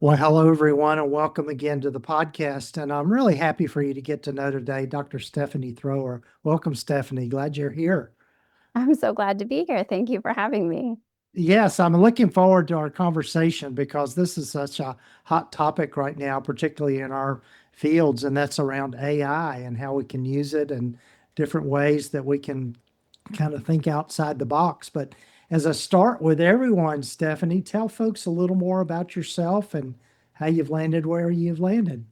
Well, hello, everyone, and welcome again to the podcast. And I'm really happy for you to get to know today Dr. Stephanie Thrower. Welcome, Stephanie. Glad you're here. I'm so glad to be here. Thank you for having me. Yes, I'm looking forward to our conversation because this is such a hot topic right now, particularly in our fields, and that's around AI and how we can use it and different ways that we can kind of think outside the box. But as I start with everyone, Stephanie, tell folks a little more about yourself and how you've landed where you've landed.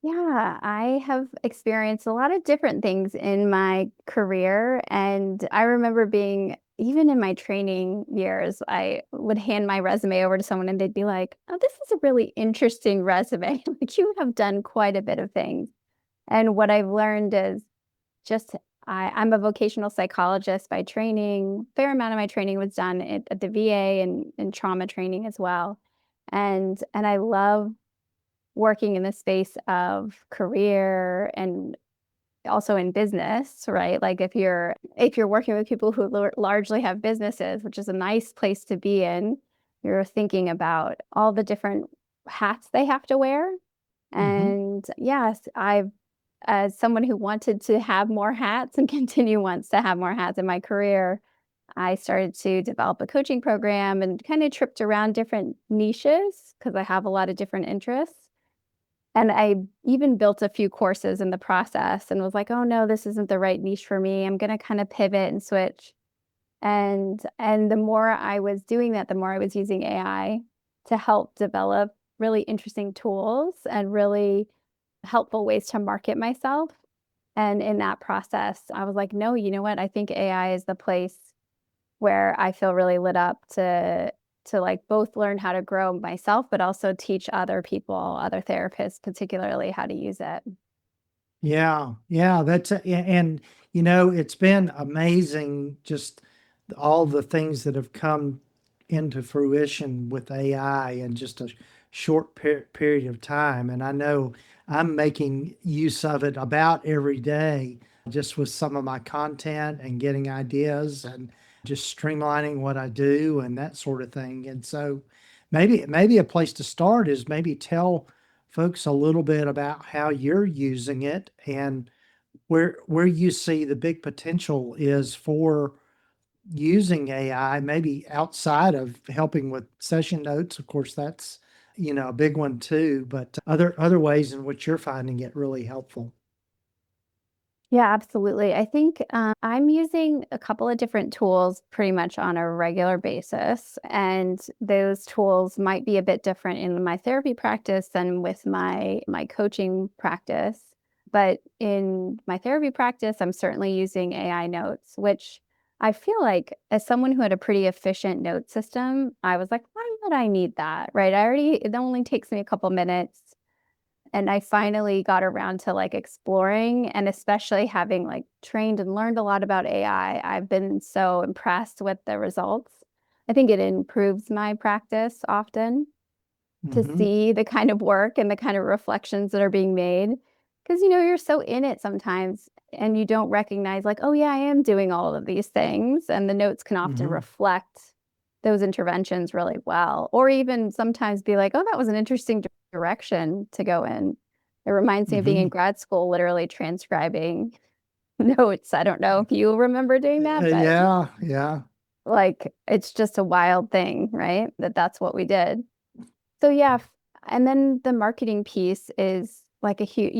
Yeah, I have experienced a lot of different things in my career. And I remember being, even in my training years, I would hand my resume over to someone and they'd be like, "Oh, this is a really interesting resume. Like, you have done quite a bit of things." And what I've learned is just I'm a vocational psychologist by training. Fair amount of my training was done at the VA and trauma training as well. And I love working in the space of career and also in business, right? Like if you're working with people who largely have businesses, which is a nice place to be in, you're thinking about all the different hats they have to wear. Mhm. And yes, I've as someone who wanted to have more hats and continue wants to have more hats in my career, I started to develop a coaching program and kind of tripped around different niches because I have a lot of different interests. And I even built a few courses in the process and was like, "Oh no, this isn't the right niche for me. I'm going to kind of pivot and switch." And the more I was doing that, the more I was using AI to help develop really interesting tools and really helpful ways to market myself. And in that process, I was like, "No, you know what? I think AI is the place where I feel really lit up to like both learn how to grow myself, but also teach other people, other therapists, particularly how to use it." Yeah, yeah, and it's been amazing just all the things that have come into fruition with AI in just a short period of time. And I know I'm making use of it about every day, just with some of my content and getting ideas and just streamlining what I do and that sort of thing. And so maybe a place to start is maybe tell folks a little bit about how you're using it and where you see the big potential is for using AI, maybe outside of helping with session notes. Of course, that's a big one too, but other ways in which you're finding it really helpful. Yeah, absolutely. I think I'm using a couple of different tools pretty much on a regular basis. And those tools might be a bit different in my therapy practice than with my coaching practice. But in my therapy practice, I'm certainly using AI notes, which I feel like as someone who had a pretty efficient note system, I was like, why would I need that? Right. It only takes me a couple minutes and I finally got around to like exploring and especially having like trained and learned a lot about AI. I've been so impressed with the results. I think it improves my practice often to Hmm. see the kind of work and the kind of reflections that are being made. Because, you're so in it sometimes and you don't recognize, like, oh, yeah, I am doing all of these things. And the notes can often Hmm. reflect those interventions really well, or even sometimes be like, oh, that was an interesting direction to go in. It reminds me of being in Hmm. grad school, literally transcribing notes. I don't know if you remember doing that, but Yeah, yeah. like it's just a wild thing, right? That's what we did. So yeah, and then the marketing piece is like a huge,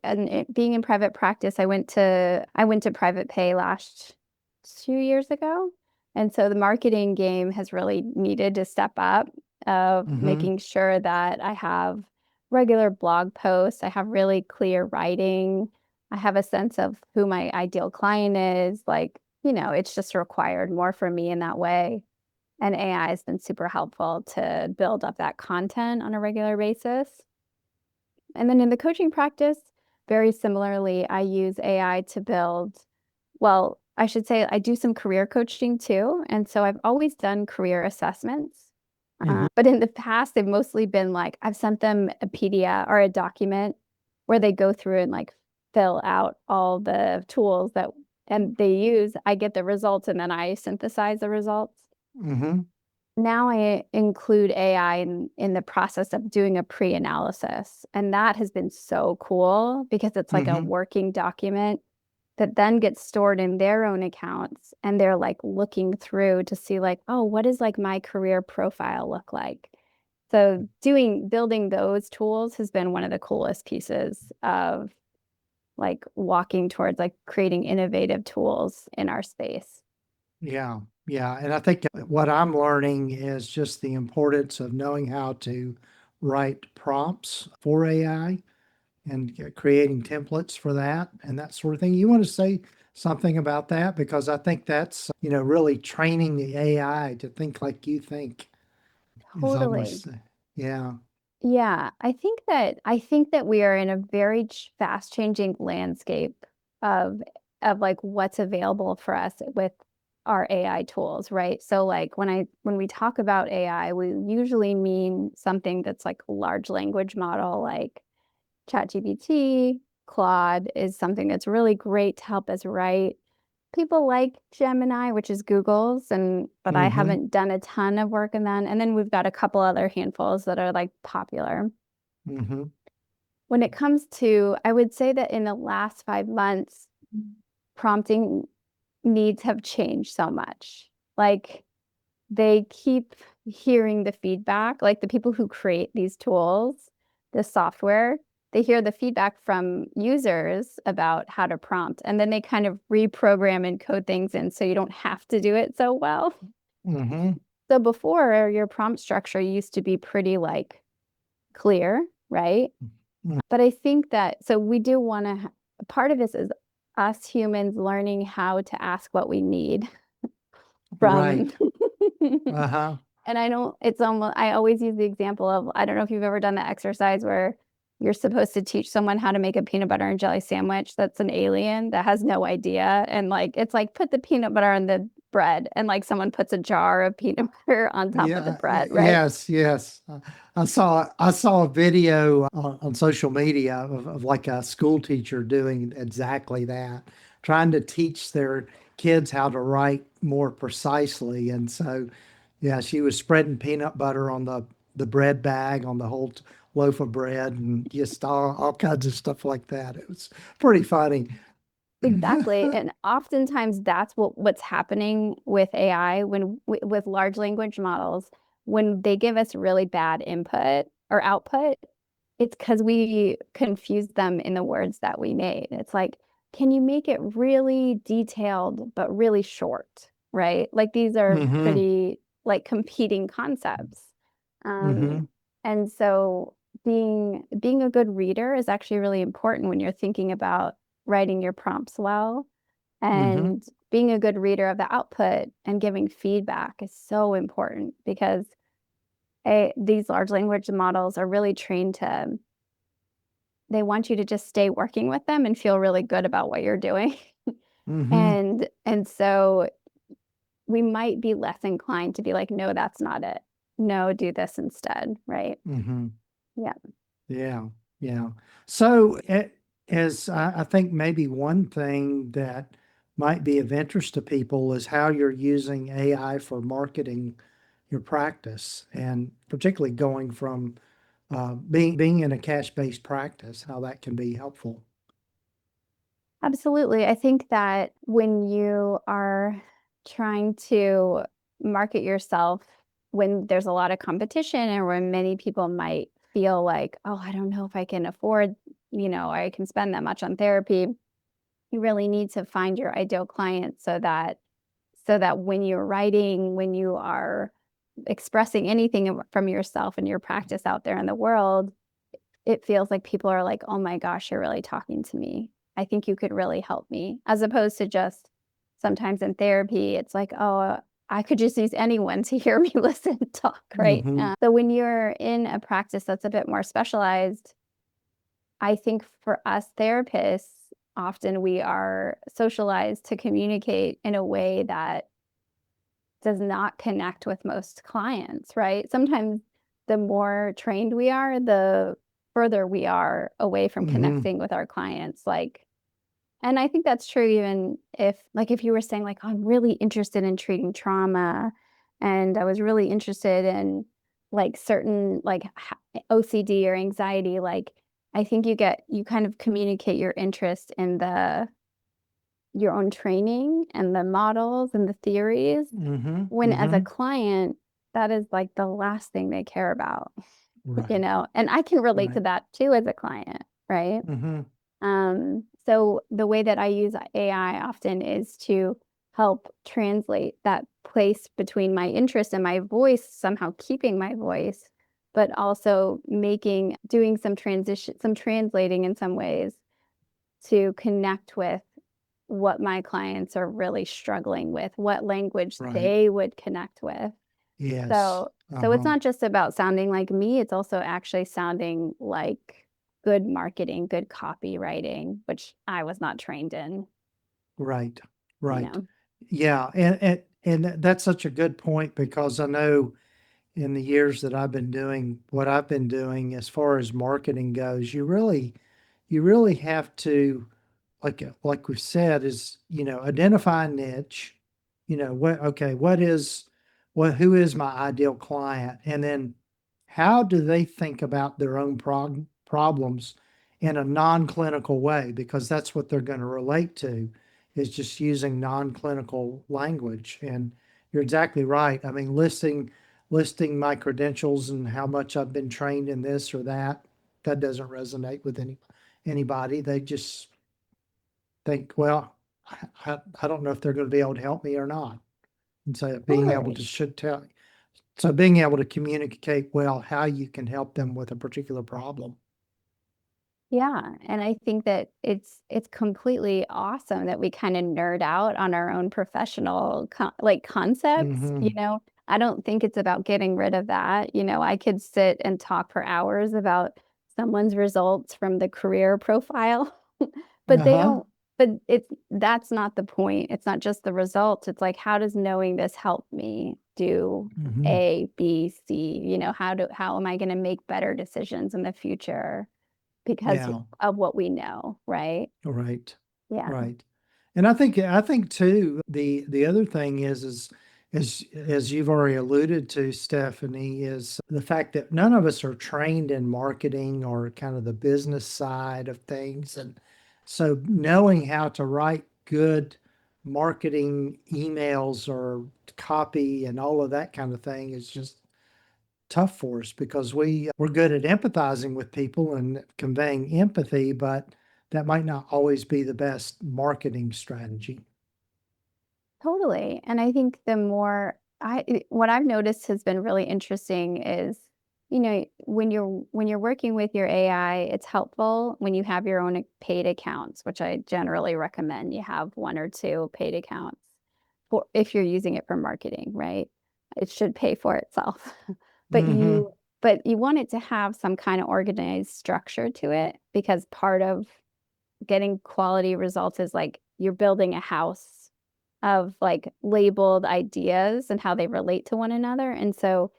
and being in private practice, I went to private pay last 2 years ago, and so the marketing game has really needed to step up of Hmm. making sure that I have regular blog posts, I have really clear writing, I have a sense of who my ideal client is, like, it's just required more from me in that way. And AI has been super helpful to build up that content on a regular basis. And then in the coaching practice, very similarly, I use AI to build, well, I should say I do some career coaching too. And so I've always done career assessments. Hmm. But in the past, they've mostly been like I've sent them a PDF or a document where they go through and like fill out all the tools that and they use. I get the results and then I synthesize the results. Hmm. Now I include AI in the process of doing a pre-analysis. And that has been so cool because it's like a Mm-hmm. working document that then gets stored in their own accounts. And they're like looking through to see like, oh, what does like my career profile look like? So building those tools has been one of the coolest pieces of like walking towards like creating innovative tools in our space. Yeah, yeah. And I think what I'm learning is just the importance of knowing how to write prompts for AI and creating templates for that and that sort of thing. You want to say something about that? Because I think that's, really training the AI to think like you think is Totally. almost, yeah. Yeah, I think that we are in a very fast changing landscape of like what's available for us with our AI tools, right? So like when we talk about AI, we usually mean something that's like a large language model like ChatGPT, Claude is something that's really great to help us write. People like Gemini, which is Google's, but I Mm-hmm. haven't done a ton of work in that. And then we've got a couple other handfuls that are like popular. Mm-hmm. When it comes to, I would say that in the last 5 months, prompting needs have changed so much. Like they keep hearing the feedback, like the people who create these tools, the software, they hear the feedback from users about how to prompt, and then they kind of reprogram and code things in so you don't have to do it so well. Mm-hmm. So before, your prompt structure used to be pretty like clear, right? But I think that so we do want to, part of this is us humans learning how to ask what we need from Right. Uh-huh. and I don't, it's almost, I always use the example of, I don't know if you've ever done the exercise where you're supposed to teach someone how to make a peanut butter and jelly sandwich that's an alien that has no idea. And like, it's like put the peanut butter on the bread and like someone puts a jar of peanut butter on top of the Yeah, bread, right? yes, yes. I saw a video on social media of like a school teacher doing exactly that, trying to teach their kids how to write more precisely. And so, yeah, she was spreading peanut butter on the bread bag on the whole loaf of bread and just all kinds of stuff like that. It was pretty funny. Exactly. And oftentimes that's what's happening with AI with large language models when they give us really bad input or output, it's because we confuse them in the words that we made. It's like, can you make it really detailed but really short, right? Like these are Mm-hmm. pretty like competing concepts. Um, Mm-hmm. and so being a good reader is actually really important when you're thinking about writing your prompts well. Mm-hmm. And being a good reader of the output and giving feedback is so important because these large language models are really trained to, they want you to just stay working with them and feel really good about what you're doing. Mm-hmm. And so we might be less inclined to be like, no, that's not it. No, do this instead, right? Mm-hmm. Yeah. Yeah, yeah. So, as I think maybe one thing that might be of interest to people is how you're using AI for marketing your practice, and particularly going from being in a cash-based practice, how that can be helpful. Absolutely. I think that when you are trying to market yourself, when there's a lot of competition and when many people might feel like, oh, I don't know if I can afford, I can spend that much on therapy, you really need to find your ideal client so that when you're writing, when you are expressing anything from yourself and your practice out there in the world, it feels like people are like, oh my gosh, you're really talking to me. I think you could really help me. As opposed to just sometimes in therapy, it's like, oh, I could just use anyone to hear me listen talk, right? Hmm. So when you're in a practice that's a bit more specialized, I think for us therapists, often we are socialized to communicate in a way that does not connect with most clients, right? Sometimes the more trained we are, the further we are away from Hmm. connecting with our clients. Like, and I think that's true even if, like, if you were saying, like, oh, I'm really interested in treating trauma and I was really interested in like certain like OCD or anxiety. Like I think you kind of communicate your interest in the your own training and the models and the theories, Mm-hmm. when as a Mm-hmm. client, that is like the last thing they care about, Right. and I can relate to Right. that too as a client, right? Mm-hmm. So the way that I use AI often is to help translate that place between my interest and my voice, somehow keeping my voice, but also doing some transition, some translating in some ways to connect with what my clients are really struggling with, what language Right. they would connect with. Yes. So it's Uh-huh. not just about sounding like me, it's also actually sounding like good marketing, good copywriting, which I was not trained in, Right. you Right. know. Yeah. And that's such a good point because I know in the years that I've been doing what I've been doing as far as marketing goes, you really have to, like we've said, is, identify a niche, who is my ideal client, and then how do they think about their own problems in a non-clinical way, because that's what they're going to relate to, is just using non-clinical language. And you're exactly right. I mean, listing my credentials and how much I've been trained in this or that, that doesn't resonate with anybody. They just think, well, I don't know if they're going to be able to help me or not. And so being able to Totally. should tell, so being able to communicate well how you can help them with a particular problem. Yeah, and I think that it's completely awesome that we kind of nerd out on our own professional concepts, Mm-hmm. I don't think it's about getting rid of that. I could sit and talk for hours about someone's results from the career profile, but they Uh-huh. don't but that's not the point. It's not just the results. It's like, how does knowing this help me do Mm-hmm. A, B, C? How am I going to make better decisions in the future? Because Yeah. of what we know, right? Right. Yeah, Right. And I think too, the other thing is as you've already alluded to, Stephanie, is the fact that none of us are trained in marketing or kind of the business side of things. And so knowing how to write good marketing emails or copy and all of that kind of thing is just tough for us because we're good at empathizing with people and conveying empathy, but that might not always be the best marketing strategy. totally. And I think what I've noticed has been really interesting is, when you're working with your AI, it's helpful when you have your own paid accounts, which I generally recommend you have one or two paid accounts for if you're using it for marketing, right? It should pay for itself. But Mm-hmm. you want it to have some kind of organized structure to it, because part of getting quality results is like you're building a house of like labeled ideas and how they relate to one another. And so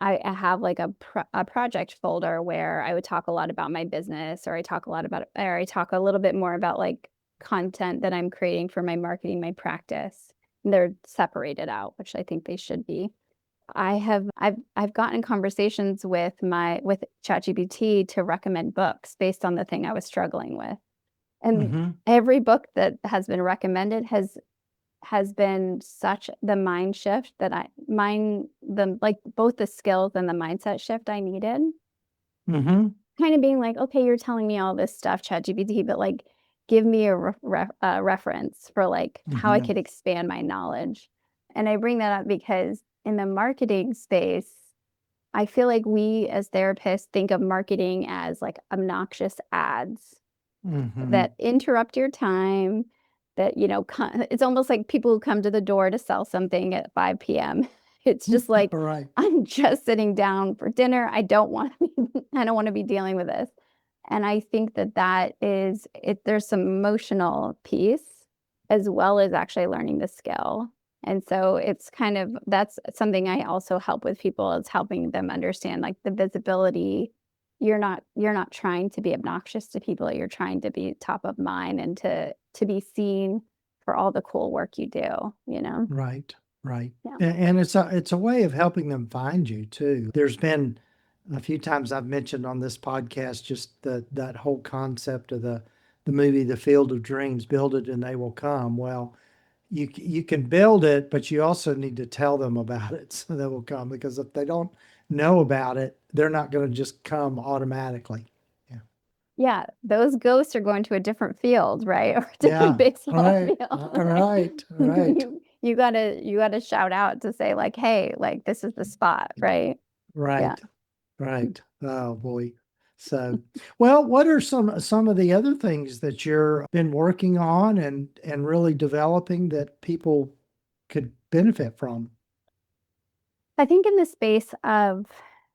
I have like a project folder where I would talk a lot about my business, or I talk a little bit more about like content that I'm creating for my marketing, my practice. And they're separated out, which I think they should be. I've gotten conversations with ChatGPT to recommend books based on the thing I was struggling with. And Mm-hmm. every book that has been recommended has been such the mind shift that I mine the like both the skills and the mindset shift I needed. Mm-hmm. Kind of being like, okay, you're telling me all this stuff, ChatGPT, but like, give me a reference for like how I Mm-hmm. could expand my knowledge. And I bring that up because in the marketing space, I feel like we as therapists think of marketing as like obnoxious ads Mm-hmm. that interrupt your time, that, it's almost like people who come to the door to sell something at 5 p.m. It's just like, All right. I'm just sitting down for dinner. I don't want to be dealing with this. And I think that is it. There's some emotional piece as well as actually learning the skill. And so that's something I also help with people, is helping them understand like the visibility. You're not trying to be obnoxious to people. You're trying to be top of mind and to be seen for all the cool work you do. Right. Right. Yeah. And it's a way of helping them find you too. There's been a few times I've mentioned on this podcast just that whole concept of the movie The Field of Dreams, build it and they will come. Well, you can build it, but you also need to tell them about it so they will come, because if they don't know about it, they're not going to just come automatically. Yeah. Yeah, those ghosts are going to a different field, right? Or a different Yeah. baseball Right. field, All right? right. All right. You gotta shout out to say like, hey, like this is the spot, right? Yeah. Right. Right. Oh boy. So, well, what are some of the other things that you're been working on and really developing that people could benefit from? I think in the space of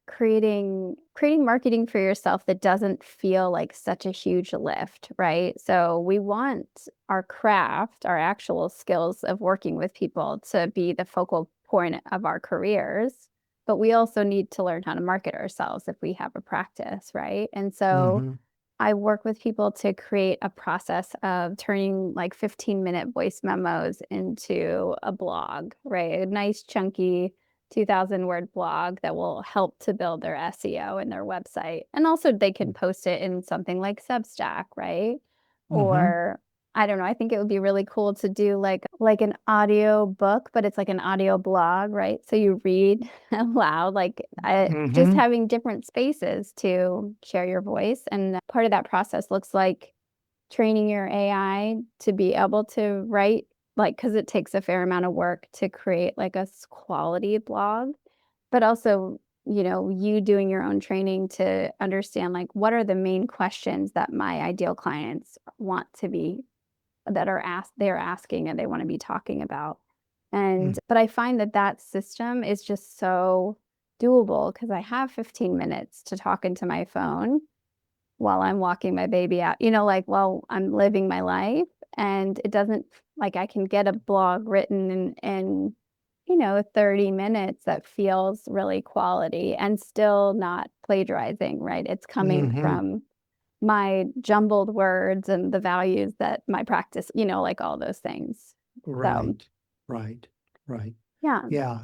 creating marketing for yourself that doesn't feel like such a huge lift, right? So we want our craft, our actual skills of working with people to be the focal point of our careers, but we also need to learn how to market ourselves if we have a practice, right? And so Hmm. I work with people to create a process of turning like 15-minute voice memos into a blog, right? A nice chunky 2000 word blog that will help to build their SEO and their website. And also they can post it in something like Substack, right? Hmm. Or I don't know, I think it would be really cool to do like an audio book, but it's like an audio blog, right? So you read aloud, just Hmm. having different spaces to share your voice. And part of that process looks like training your AI to be able to write, like, because it takes a fair amount of work to create like a quality blog, but also, you doing your own training to understand like what are the main questions that my ideal clients want to be that are asked they're asking and they want to be talking about. And but I find that that system is just so doable because I have 15 minutes to talk into my phone while I'm walking my baby out, like while I'm living my life. And it doesn't like I can get a blog written in 30 minutes that feels really quality and still not plagiarizing, right? It's coming Hmm. from my jumbled words and the values that my practice, like all those things. So, Right. Right. Right. yeah. Yeah.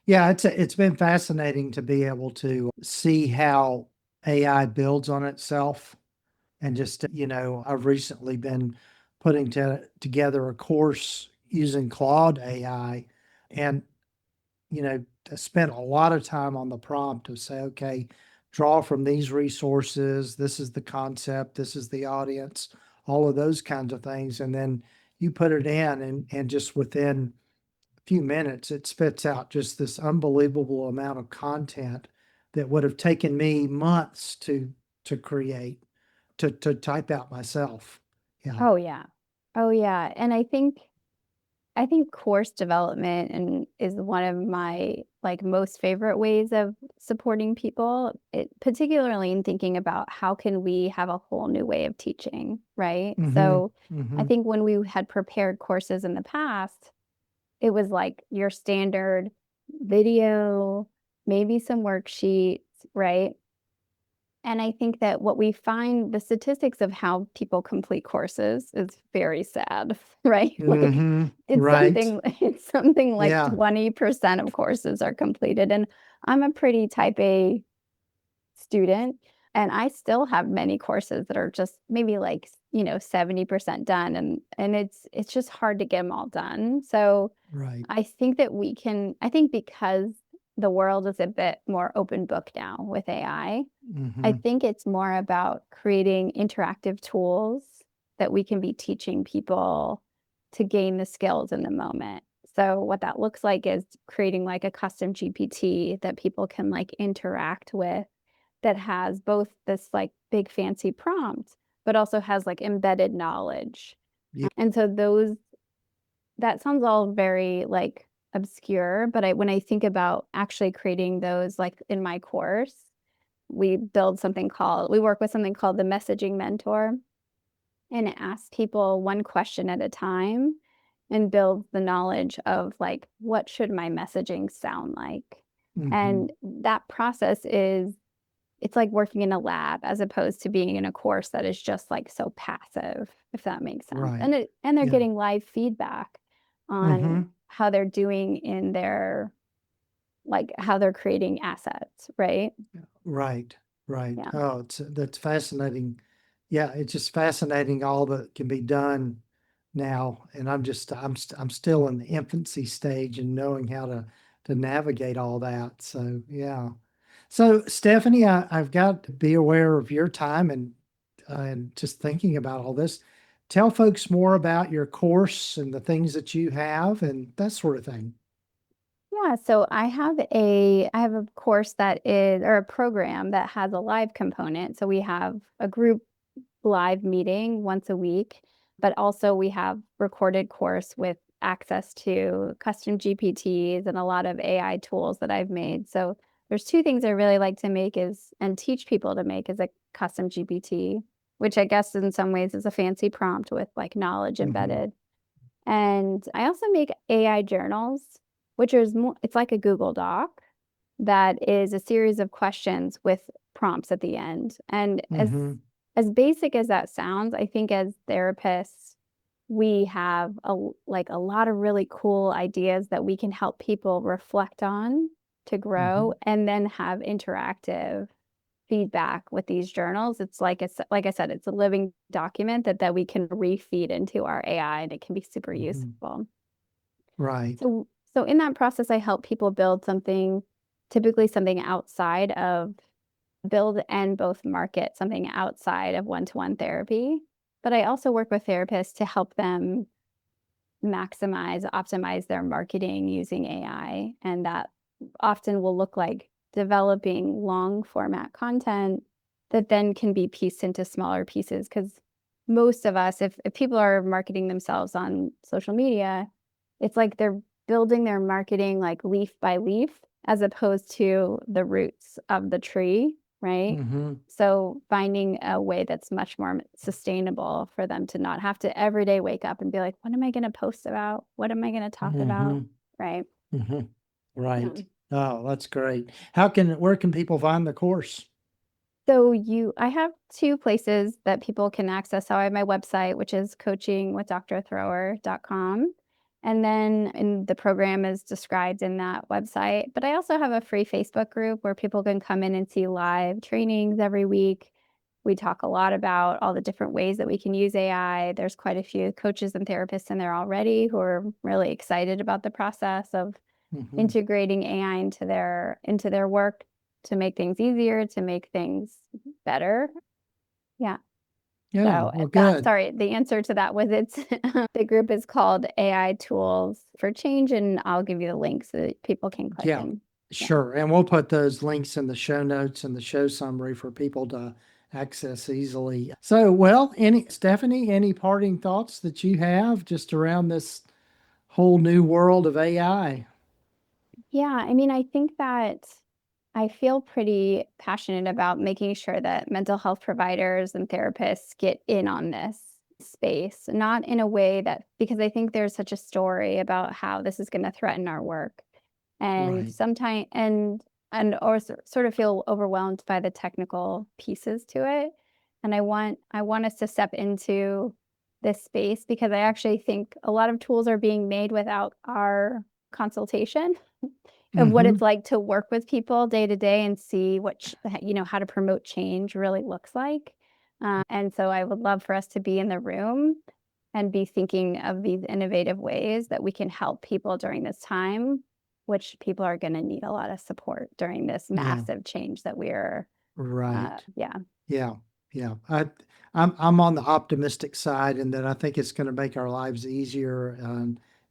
Yeah, it's been fascinating to be able to see how AI builds on itself. And just, I've recently been putting together a course using Claude AI, and, I spent a lot of time on the prompt to say, okay, draw from these resources. This is the concept. This is the audience, all of those kinds of things. And then you put it in, and just within a few minutes, it spits out just this unbelievable amount of content that would have taken me months to create, to type out myself. Yeah. Oh yeah. Oh yeah. And I think course development and is one of my like most favorite ways of supporting people, particularly in thinking about how can we have a whole new way of teaching, right? Hmm. So I Hmm. think when we had prepared courses in the past, it was like your standard video, maybe some worksheets, right? And I think that what we find, the statistics of how people complete courses is very sad, right? Like Hmm. it's Right. something it's something like Yeah. 20% of courses are completed. And I'm a pretty type A student, and I still have many courses that are just maybe like, 70% done and it's just hard to get them all done. So Right. I think because the world is a bit more open book now with AI, I Hmm. think it's more about creating interactive tools that we can be teaching people to gain the skills in the moment. So what that looks like is creating like a custom GPT that people can like interact with that has both this like big fancy prompt, but also has like embedded knowledge. Yeah. And so that sounds all very like obscure, but when I think about actually creating those like in my course, we work with something called the messaging mentor, and it asks people one question at a time and builds the knowledge of like what should my messaging sound like. Hmm. And that process is it's like working in a lab as opposed to being in a course that is just like so passive, if that makes sense. Right. And they're Yeah. getting live feedback on Hmm. how they're doing in their, like how they're creating assets, right? Right. Right. Yeah. Oh, that's fascinating. Yeah, it's just fascinating all that can be done now. And I'm still in the infancy stage and knowing how to navigate all that. So yeah. So Stephanie, I've got to be aware of your time and just thinking about all this. Tell folks more about your course and the things that you have and that sort of thing. Yeah, so I have a course that is, or a program that has a live component. So we have a group live meeting once a week, but also we have recorded course with access to custom GPTs and a lot of AI tools that I've made. So there's two things I really like to make is and teach people to make is a custom GPT, which I guess in some ways is a fancy prompt with like knowledge Hmm. embedded. And I also make AI journals, which is more, it's like a Google Doc that is a series of questions with prompts at the end. And Hmm. as basic as that sounds, I think as therapists, we have like a lot of really cool ideas that we can help people reflect on to grow Hmm. and then have interactive feedback with these journals. It's like I said, it's a living document that we can refeed into our AI and it can be super Hmm. useful. Right. So in that process, I help people build something, typically something outside of build and both market something outside of one-to-one therapy. But I also work with therapists to help them optimize their marketing using AI. And that often will look like developing long format content that then can be pieced into smaller pieces. Because most of us, if people are marketing themselves on social media, it's like they're building their marketing like leaf by leaf as opposed to the roots of the tree, right? Hmm. So finding a way that's much more sustainable for them to not have to every day wake up and be like, what am I going to post about? What am I going to talk about? Hmm. Right. Hmm. Yeah. Right. Oh, that's great. Where can people find the course? I have two places that people can access. So I have my website, which is coachingwithdrthrower.com. And then the program is described in that website. But I also have a free Facebook group where people can come in and see live trainings every week. We talk a lot about all the different ways that we can use AI. There's quite a few coaches and therapists in there already who are really excited about the process of Hmm. integrating AI into their work to make things easier, to make things better. Yeah. Yeah, So well, that good. sorry, the answer to that was it's the group is called AI Tools for Change, and I'll give you the link so that people can click Yeah, in. Yeah. sure. And we'll put those links in the show notes and the show summary for people to access easily. So, well, Stephanie, any parting thoughts that you have just around this whole new world of AI? Yeah, I mean, I think that I feel pretty passionate about making sure that mental health providers and therapists get in on this space, not in a way that because I think there's such a story about how this is going to threaten our work. And Right. sometimes sort of feel overwhelmed by the technical pieces to it. And I want us to step into this space because I actually think a lot of tools are being made without our consultation of what it's Hmm. like to work with people day to day and see how to promote change really looks like. And so I would love for us to be in the room and be thinking of these innovative ways that we can help people during this time, which people are going to need a lot of support during this Yeah, massive change that we're, right. yeah. Yeah, yeah. I'm on the optimistic side in that I think it's going to make our lives easier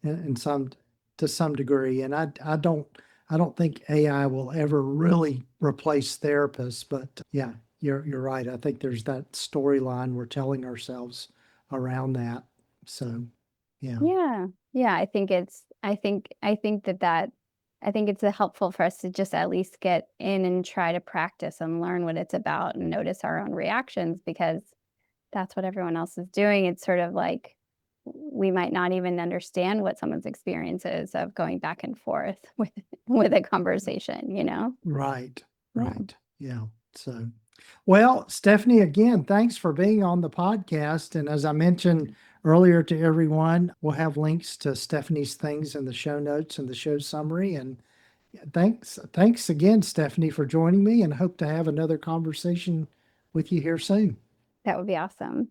in some to some degree. And I don't think AI will ever really replace therapists, but yeah, you're right. I think there's that storyline we're telling ourselves around that. So yeah, Yeah. Yeah, I think it's helpful for us to just at least get in and try to practice and learn what it's about and notice our own reactions because that's what everyone else is doing. It's sort of like we might not even understand what someone's experience is of going back and forth with a conversation, you know? right, Yeah. right. Yeah. So well, Stephanie, again, thanks for being on the podcast. And as I mentioned earlier to everyone. We'll have links to Stephanie's things in the show notes and the show summary. And thanks again, Stephanie, for joining me, and hope to have another conversation with you here soon. That would be awesome.